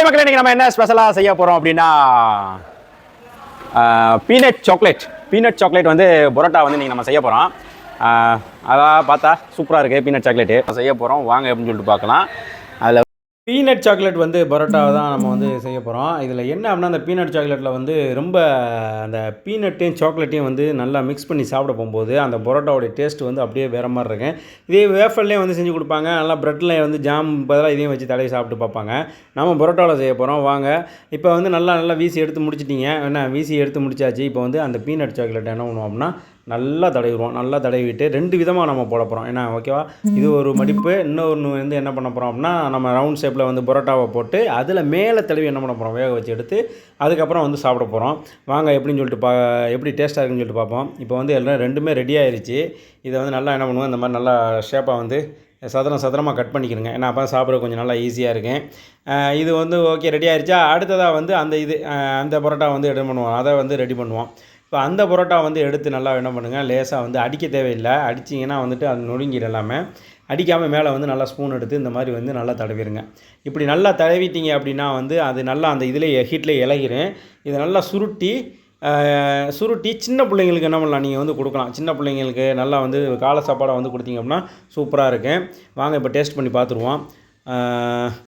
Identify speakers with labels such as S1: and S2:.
S1: Hi மக்களே, இன்னைக்கு நம்ம என்ன ஸ்பெஷலாக செய்ய போகிறோம் அப்படின்னா பீனட் சாக்லேட் வந்து பரோட்டா வந்து நீங்கள் நம்ம செய்ய போகிறோம். அதான் பார்த்தா சூப்பராக இருக்குது. பீனட் சாக்லேட்டு செய்ய போகிறோம் வாங்க அப்படின்னு சொல்லிட்டு பார்க்கலாம். அதில் பீனட் சாக்லேட் வந்து பரோட்டாவை தான் நம்ம வந்து செய்ய போகிறோம். இதில் என்ன அப்படின்னா, அந்த பீனட் சாக்லேட்டில் வந்து ரொம்ப அந்த பீனட்டையும் சாக்லேட்டையும் வந்து நல்லா மிக்ஸ் பண்ணி சாப்பிட போகும்போது அந்த பரோட்டாவோடைய டேஸ்ட் வந்து அப்படியே வேறு மாதிரி இருக்கும். இதே வேஃபர்லேயே வந்து செஞ்சு கொடுப்பாங்க. நல்லா ப்ரெட்டில் வந்து ஜாம் பதிலாக இதையும் வச்சு தடவி சாப்பிட்டு பார்ப்பாங்க. நம்ம பரோட்டாவில் செய்ய போகிறோம் வாங்க. இப்போ வந்து நல்லா வீசி எடுத்து முடிச்சிட்டிங்க. என்ன வீசி எடுத்து முடிச்சாச்சு. இப்போ வந்து அந்த பீனட் சாக்லேட் என்ன பண்ணுவோம் அப்படின்னா நல்லா தடவிடுவோம். நல்லா தடவிட்டு 2 விதமாக நம்ம போட போகிறோம். ஏன்னா ஓகேவா, இது ஒரு மடிப்பு. இன்னொன்று வந்து என்ன பண்ண போகிறோம் அப்படின்னா, நம்ம ரவுண்ட் ஷேப்பில் வந்து பரோட்டாவை போட்டு அதில் மேலே தடவி என்ன பண்ண போகிறோம், வேக வச்சு எடுத்து அதுக்கப்புறம் வந்து சாப்பிட போகிறோம். வாங்க எப்படின்னு சொல்லிட்டு எப்படி டேஸ்ட்டாக இருக்குன்னு சொல்லிட்டு பார்ப்போம். இப்போ வந்து எல்லாம் ரெண்டுமே ரெடி ஆயிடுச்சு. இதை வந்து நல்லா என்ன பண்ணுவோம், இந்த மாதிரி நல்லா ஷேப்பாக வந்து சதுரமாக கட் பண்ணிக்கிறேங்க. ஏன்னா அப்போ சாப்பிட கொஞ்சம் நல்லா ஈஸியாக இருக்கும். இது வந்து ஓகே ரெடி ஆயிடுச்சா. அடுத்ததாக வந்து அந்த பரோட்டா வந்து ரெடி பண்ணுவோம். அதை வந்து ரெடி பண்ணுவோம். இப்போ அந்த பரோட்டா வந்து எடுத்து நல்லா என்ன பண்ணுங்கள், லேசாக வந்து அடிக்க தேவையில்லை. அடிச்சிங்கன்னா வந்துட்டு அது நொறுங்கிடும். எல்லாமே அடிக்காமல் மேலே வந்து நல்லா ஸ்பூன் எடுத்து இந்த மாதிரி வந்து நல்லா தடவிடுங்க. இப்படி நல்லா தடவிட்டீங்க அப்படின்னா வந்து அது நல்லா அந்த இதில் ஹீட்டில் இலகிரும். இதை நல்லா சுருட்டி சின்ன பிள்ளைங்களுக்கு என்ன பண்ணலாம், நீங்கள் வந்து கொடுக்கலாம். சின்ன பிள்ளைங்களுக்கு நல்லா வந்து காலை சாப்பாடை வந்து கொடுத்தீங்க அப்படின்னா சூப்பராக இருக்கும். வாங்க இப்போ டேஸ்ட் பண்ணி பார்த்துருவோம்.